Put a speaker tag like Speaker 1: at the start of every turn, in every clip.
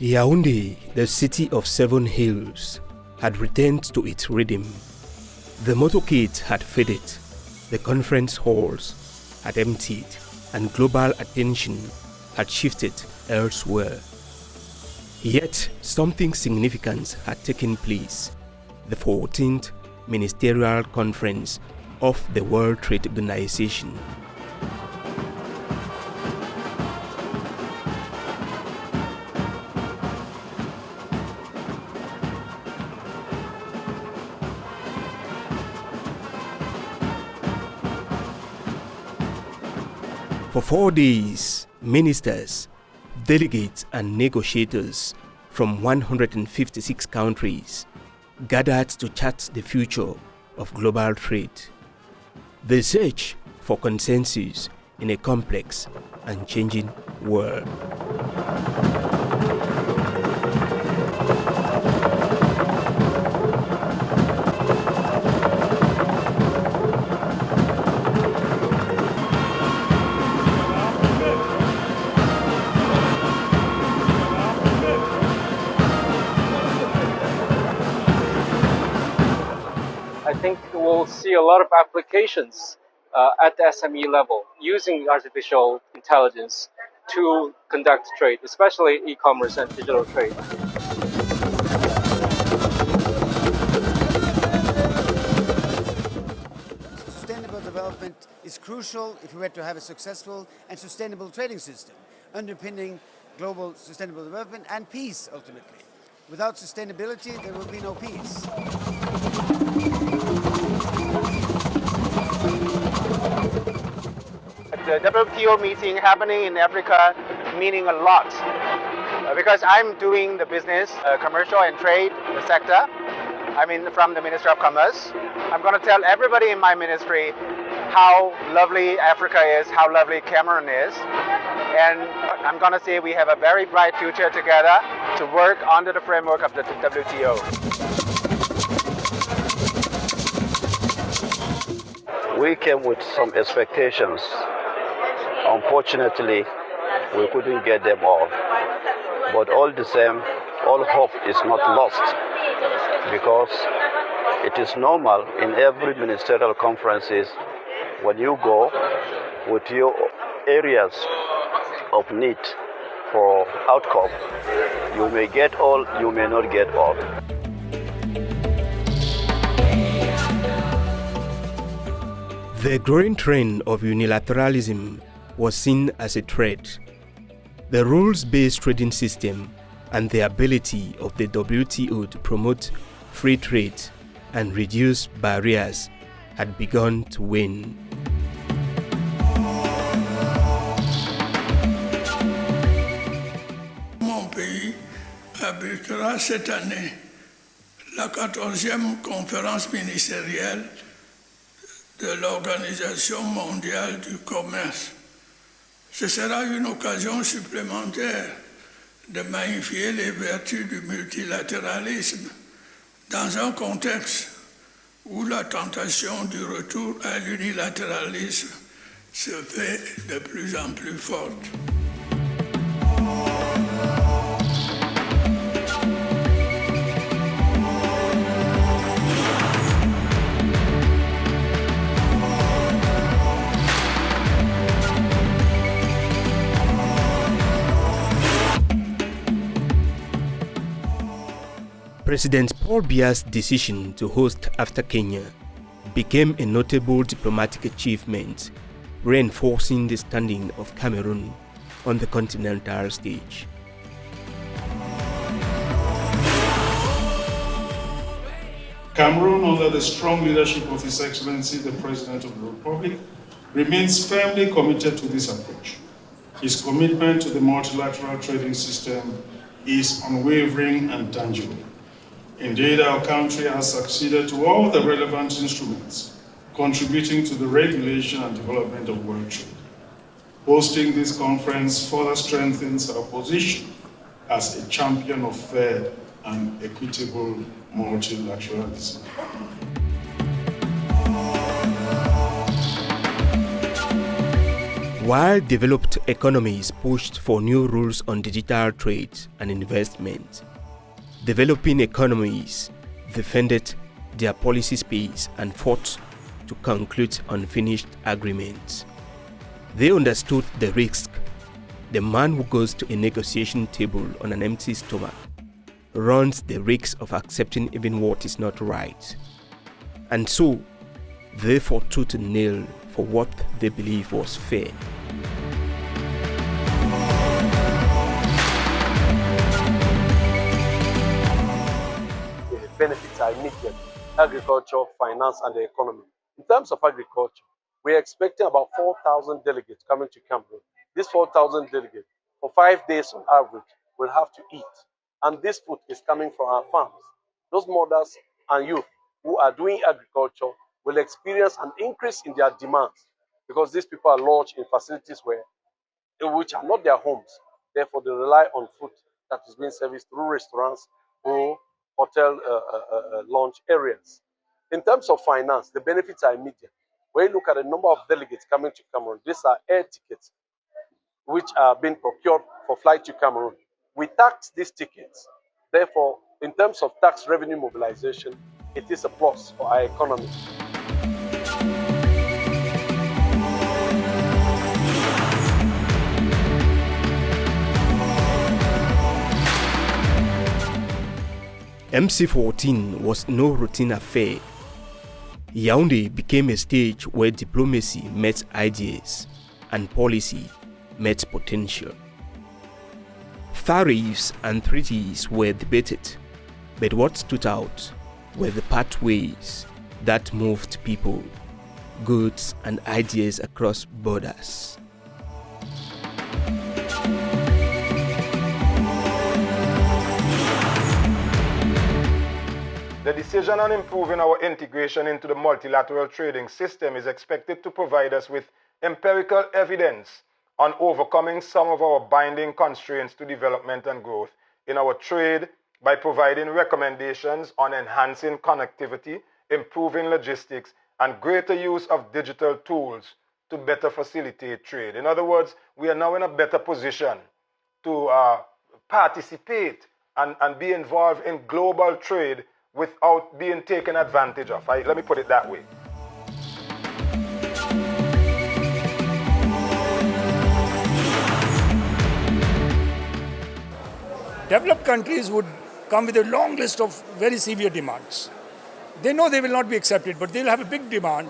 Speaker 1: Yaounde, the city of 7 hills, had returned to its rhythm. The motorcade had faded, the conference halls had emptied, and global attention had shifted elsewhere. Yet something significant had taken place. The 14th Ministerial Conference of the World Trade Organization. For 4 days, ministers, delegates and negotiators from 156 countries gathered to chart the future of global trade. The search for consensus in a complex and changing world.
Speaker 2: I think we'll see a lot of applications at the SME level using artificial intelligence to conduct trade, especially e-commerce and digital trade.
Speaker 3: Sustainable development is crucial if we were to have a successful and sustainable trading system, underpinning global sustainable development and peace ultimately. Without sustainability, there will be no peace.
Speaker 4: The WTO meeting happening in Africa meaning a lot because I'm doing the business, commercial and trade sector. I mean, from the Ministry of Commerce. I'm going to tell everybody in my ministry how lovely Africa is, how lovely Cameroon is. And I'm going to say we have a very bright future together to work under the framework of the WTO.
Speaker 5: We came with some expectations. Unfortunately, we couldn't get them all. But all the same, all hope is not lost because it is normal in every ministerial conferences when you go with your areas of need for outcome. You may get all, you may not get all.
Speaker 1: The growing trend of unilateralism was seen as a threat. The rules-based trading system and the ability of the WTO to promote free trade and reduce barriers had begun to wane.
Speaker 6: Mon pays abritera cette année la 14e conférence ministérielle de l'Organisation mondiale du commerce. Ce sera une occasion supplémentaire de magnifier les vertus du multilatéralisme dans un contexte où la tentation du retour à l'unilatéralisme se fait de plus en plus forte.
Speaker 1: President Paul Biya's decision to host after Kenya became a notable diplomatic achievement, reinforcing the standing of Cameroon on the continental stage.
Speaker 7: Cameroon, under the strong leadership of His Excellency the President of the Republic, remains firmly committed to this approach. His commitment to the multilateral trading system is unwavering and tangible. Indeed, our country has succeeded to all the relevant instruments contributing to the regulation and development of world trade. Hosting this conference further strengthens our position as a champion of fair and equitable multilateralism.
Speaker 1: While developed economies pushed for new rules on digital trade and investment, developing economies defended their policy space and fought to conclude unfinished agreements. They understood the risk. The man who goes to a negotiation table on an empty stomach runs the risk of accepting even what is not right. And so, they fought tooth and nail for what they believe was fair.
Speaker 8: The benefits are immediate: agriculture, finance, and the economy. In terms of agriculture, we are expecting about 4,000 delegates coming to Cameroon. These 4,000 delegates, for 5 days on average, will have to eat. And this food is coming from our farms. Those mothers and youth who are doing agriculture will experience an increase in their demands because these people are lodged in facilities which are not their homes. Therefore, they rely on food that is being serviced through restaurants or hotel lunch areas. In terms of finance, the benefits are immediate. When you look at the number of delegates coming to Cameroon, these are air tickets which are being procured for flight to Cameroon. We tax these tickets. Therefore, in terms of tax revenue mobilization, it is a plus for our economy.
Speaker 1: MC14 was no routine affair. Yaounde became a stage where diplomacy met ideas and policy met potential. Tariffs and treaties were debated, but what stood out were the pathways that moved people, goods, and ideas across borders.
Speaker 9: The decision on improving our integration into the multilateral trading system is expected to provide us with empirical evidence on overcoming some of our binding constraints to development and growth in our trade by providing recommendations on enhancing connectivity, improving logistics, and greater use of digital tools to better facilitate trade. In other words, we are now in a better position to participate and be involved in global trade without being taken advantage of. Let me put it that way.
Speaker 10: Developed countries would come with a long list of very severe demands. They know they will not be accepted, but they'll have a big demand.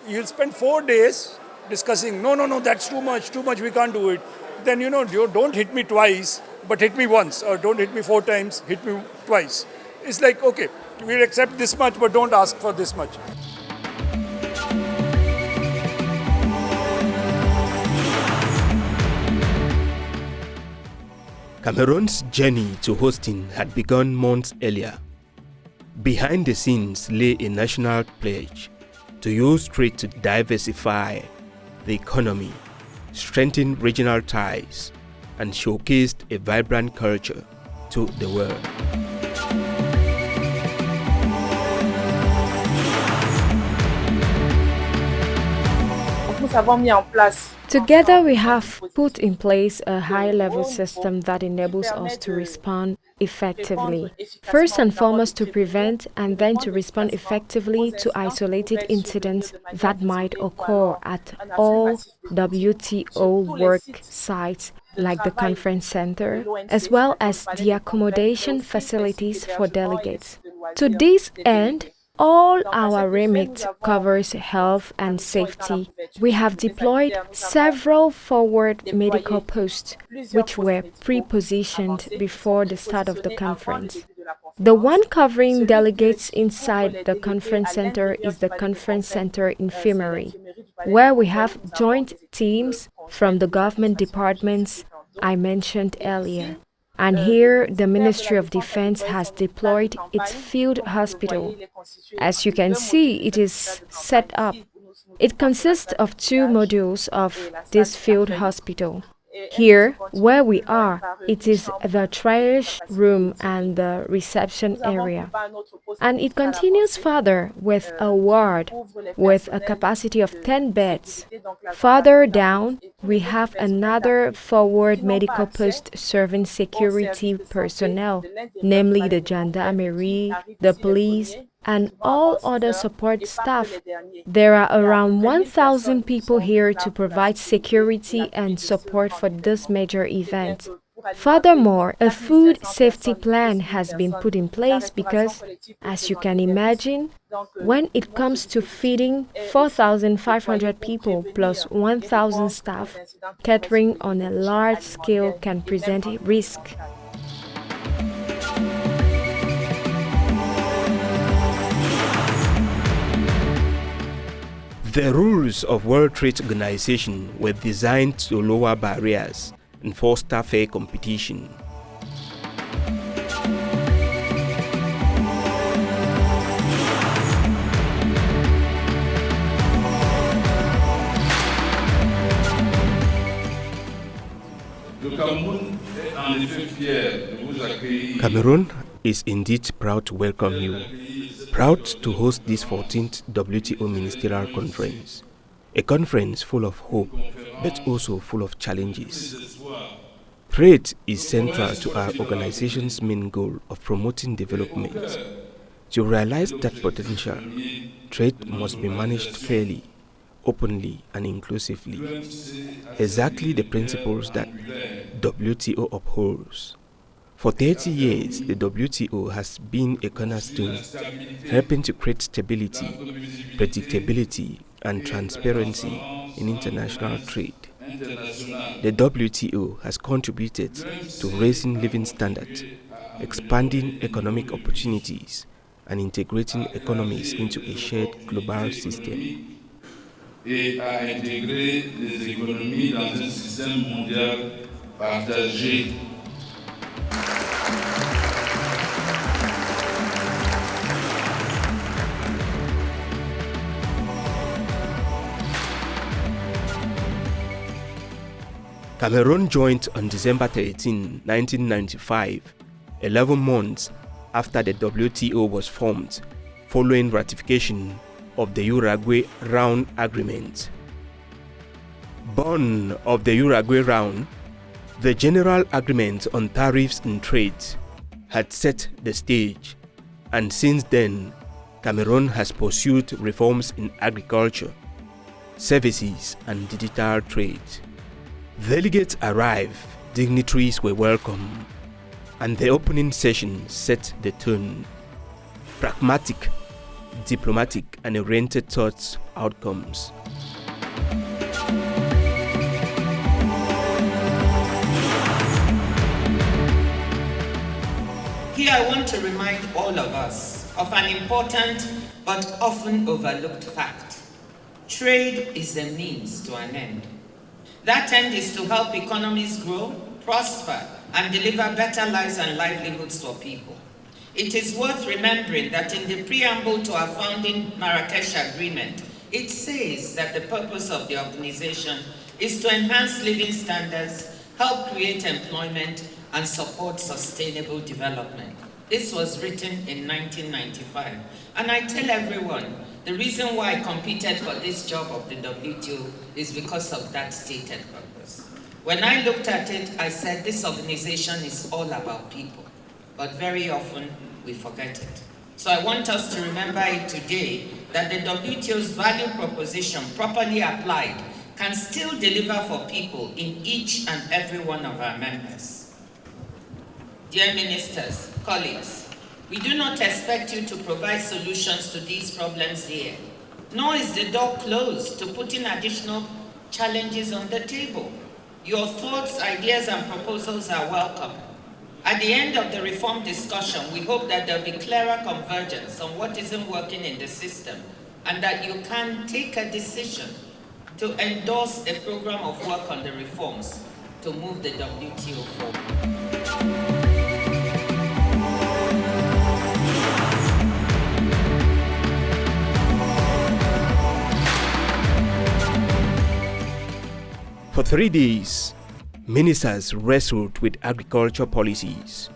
Speaker 10: You'll spend 4 days discussing, no, that's too much, we can't do it. Then, you don't hit me twice, but hit me once, or don't hit me 4 times, hit me twice. It's like, okay, we'll accept this much, but don't ask for this much.
Speaker 1: Cameroon's journey to hosting had begun months earlier. Behind the scenes lay a national pledge to use trade to diversify the economy, strengthen regional ties, and showcased a vibrant culture to the world.
Speaker 11: Together, we have put in place a high-level system that enables us to respond effectively. First and foremost, to prevent and then to respond effectively to isolated incidents that might occur at all WTO work sites like the conference center, as well as the accommodation facilities for delegates. To this end, all our remit covers health and safety. We have deployed several forward medical posts, which were pre-positioned before the start of the conference. The one covering delegates inside the conference center is the conference center infirmary, where we have joint teams from the government departments I mentioned earlier. And here, the Ministry of Defense has deployed its field hospital. As you can see, it is set up. It consists of 2 modules of this field hospital. Here, where we are, it is the triage room and the reception area. And it continues further with a ward with a capacity of 10 beds. Further down, we have another forward medical post serving security personnel, namely the gendarmerie, the police, and all other support staff. There are around 1,000 people here to provide security and support for this major event. Furthermore, a food safety plan has been put in place because, as you can imagine, when it comes to feeding 4,500 people plus 1,000 staff, catering on a large scale can present a risk.
Speaker 1: The rules of World Trade Organization were designed to lower barriers and foster fair competition. Cameroon is indeed proud to welcome you, proud to host this 14th WTO Ministerial Conference, a conference full of hope, but also full of challenges. Trade is central to our organization's main goal of promoting development. To realize that potential, trade must be managed fairly, openly, and inclusively. Exactly the principles that WTO upholds. For 30 years, the WTO has been a cornerstone, helping to create stability, predictability, and transparency in international trade. The WTO has contributed to raising living standards, expanding economic opportunities, and integrating economies into a shared global system.
Speaker 12: Et à intégrer les économies dans un système mondial partagé.
Speaker 1: Cameroon joined on December 13, 1995, 11 months after the WTO was formed, following ratification of the Uruguay Round Agreement. Born of the Uruguay Round, the General Agreement on Tariffs and Trade had set the stage, and since then, Cameroon has pursued reforms in agriculture, services, and digital trade. Delegates arrived, dignitaries were welcome, and the opening session set the tone. Pragmatic, diplomatic, and oriented towards outcomes.
Speaker 13: Here I want to remind all of us of an important but often overlooked fact. Trade is a means to an end. That end is to help economies grow, prosper, and deliver better lives and livelihoods for people. It is worth remembering that in the preamble to our founding Marrakesh Agreement, it says that the purpose of the organization is to enhance living standards, help create employment, and support sustainable development. This was written in 1995. And I tell everyone, the reason why I competed for this job of the WTO is because of that stated purpose. When I looked at it, I said this organization is all about people, but very often we forget it. So I want us to remember it today that the WTO's value proposition properly applied can still deliver for people in each and every one of our members. Dear ministers, colleagues, we do not expect you to provide solutions to these problems here, nor is the door closed to putting additional challenges on the table. Your thoughts, ideas, and proposals are welcome. At the end of the reform discussion, we hope that there will be clearer convergence on what isn't working in the system, and that you can take a decision to endorse a program of work on the reforms to move the WTO forward.
Speaker 1: For 3 days, Ministers wrestled with agriculture policies,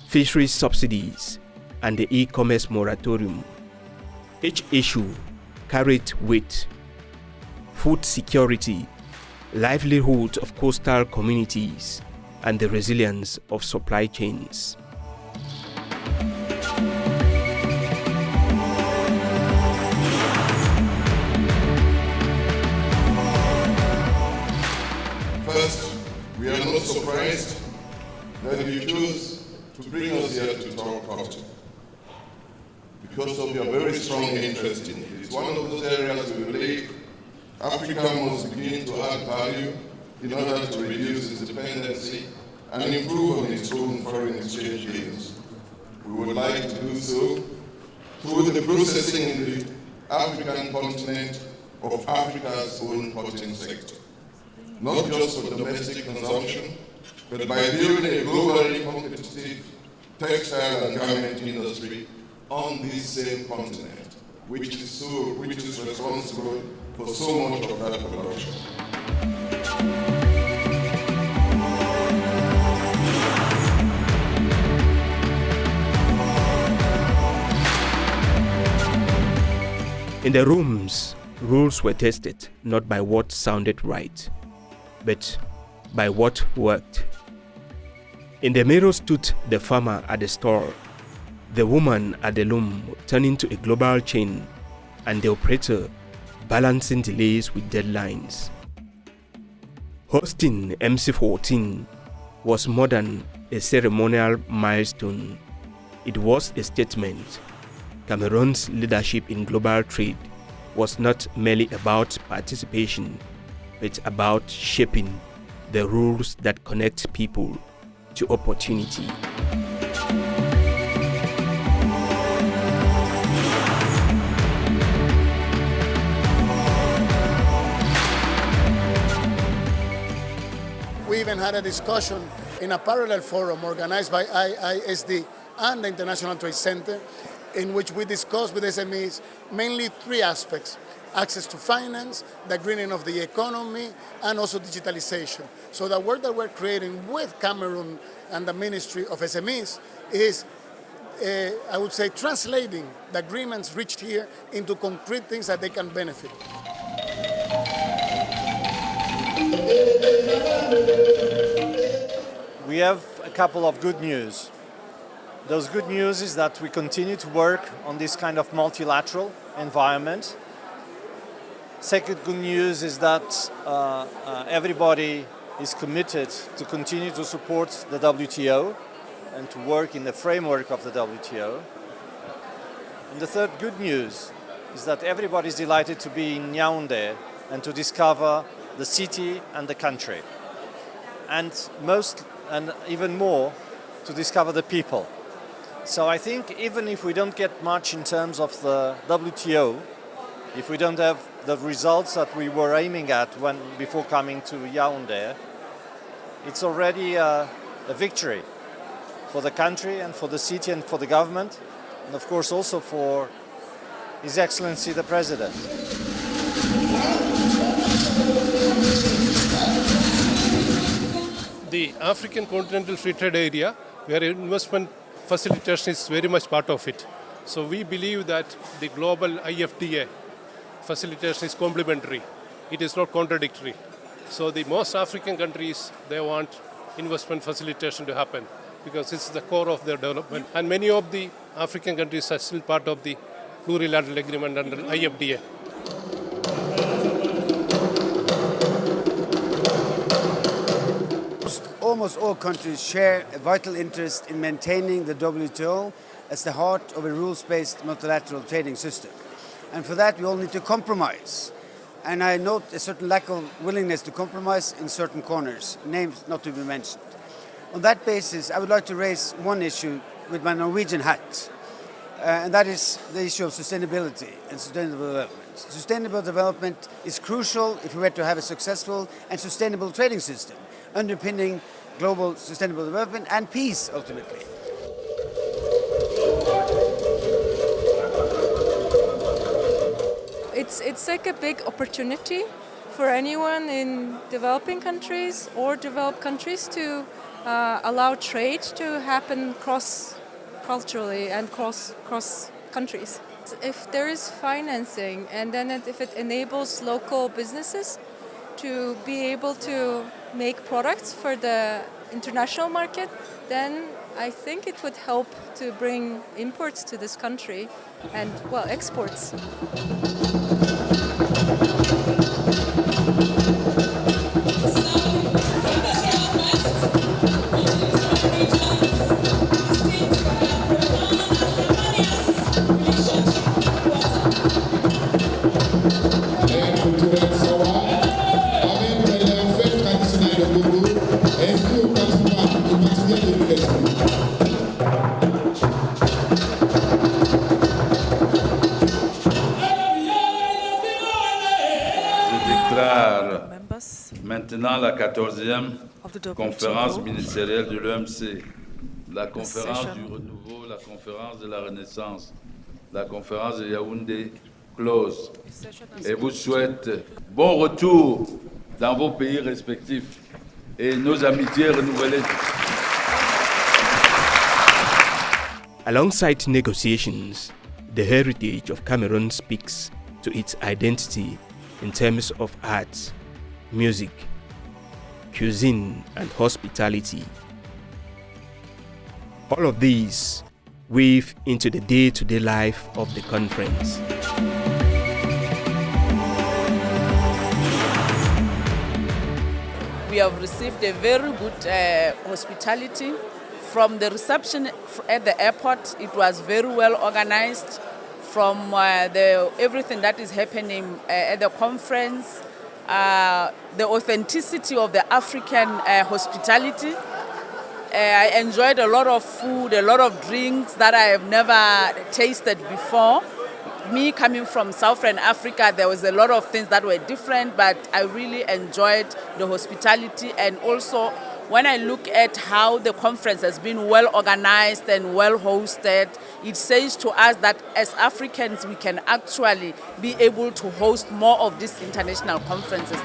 Speaker 1: fisheries subsidies, and the e-commerce moratorium. Each issue carried weight: food security, livelihood of coastal communities, and the resilience of supply chains.
Speaker 12: First, we are not surprised that you chose to bring us here to talk about it, because of your very strong interest in it. It's one of those areas we believe Africa must begin to add value in order to reduce its dependency and improve on its own foreign exchange gains. We would like to do so through the processing in the African continent of Africa's own cotton sector, not just for domestic consumption, but by building a globally competitive textile and garment industry on this same continent, which is responsible for so much of that production.
Speaker 1: In the rooms, rules were tested not by what sounded right, but by what worked. In the mirror stood the farmer at the store, the woman at the loom turning to a global chain, and the operator balancing delays with deadlines. Hosting MC14 was more than a ceremonial milestone. It was a statement. Cameroon's leadership in global trade was not merely about participation, but about shaping the rules that connect people to opportunity.
Speaker 14: We even had a discussion in a parallel forum organized by IISD and the International Trade Center, in which we discussed with SMEs mainly three aspects: access to finance, the greening of the economy, and also digitalization. So the work that we're creating with Cameroon and the Ministry of SMEs is, I would say, translating the agreements reached here into concrete things that they can benefit.
Speaker 15: We have a couple of good news. Those good news is that we continue to work on this kind of multilateral environment. Second good news is that everybody is committed to continue to support the WTO and to work in the framework of the WTO. And the third good news is that everybody is delighted to be in Yaounde and to discover the city and the country. And even more, to discover the people. So I think even if we don't get much in terms of the WTO, if we don't have the results that we were aiming at before coming to Yaounde, it's already a victory for the country and for the city and for the government, and of course also for His Excellency the President.
Speaker 16: The African Continental Free Trade Area, where investment facilitation is very much part of it. So we believe that the global IFTA facilitation is complementary. It is not contradictory. So the most African countries, they want investment facilitation to happen because this is the core of their development. And many of the African countries are still part of the plurilateral agreement under IFTA.
Speaker 3: Almost all countries share a vital interest in maintaining the WTO as the heart of a rules-based multilateral trading system. And for that, we all need to compromise. And I note a certain lack of willingness to compromise in certain corners, names not to be mentioned. On that basis, I would like to raise one issue with my Norwegian hat, and that is the issue of sustainability and sustainable development. Sustainable development is crucial if we were to have a successful and sustainable trading system, underpinning global sustainable development and peace, ultimately.
Speaker 17: It's like a big opportunity for anyone in developing countries or developed countries to allow trade to happen cross-culturally and cross countries. If there is financing and then if it enables local businesses to be able to make products for the international market, then I think it would help to bring imports to this country and, well, exports.
Speaker 18: Maintenant, la 14e conférence ministérielle de l'OMC, la conférence du renouveau, la conférence de la Renaissance, la conférence de Yaounde close. Et vous souhaite bon retour dans vos pays respectifs et nos amitiés renouvelées.
Speaker 1: Alongside negotiations, the heritage of Cameroon speaks to its identity in terms of arts, music, cuisine, and hospitality. All of these weave into the day-to-day life of the conference.
Speaker 19: We have received a very good hospitality. From the reception at the airport, it was very well organized. From everything that is happening at the conference, the authenticity of the African hospitality. I enjoyed a lot of food, a lot of drinks that I have never tasted before. Me coming from Southern Africa, there was a lot of things that were different, but I really enjoyed the hospitality. And also, when I look at how the conference has been well organized and well hosted, it says to us that as Africans, we can actually be able to host more of these international conferences.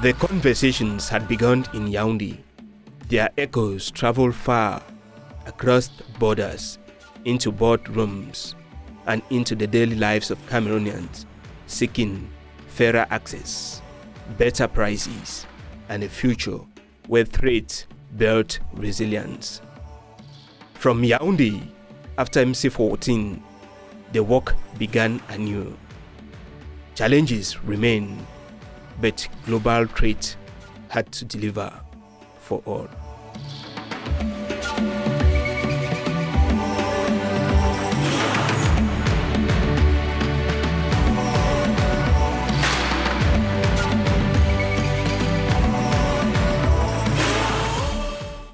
Speaker 1: The conversations had begun in Yaounde. Their echoes traveled far across borders, into boardrooms, and into the daily lives of Cameroonians, seeking fairer access, better prices, and a future where trade built resilience. From Yaounde, after MC14, the work began anew. Challenges remain, but global trade had to deliver for all.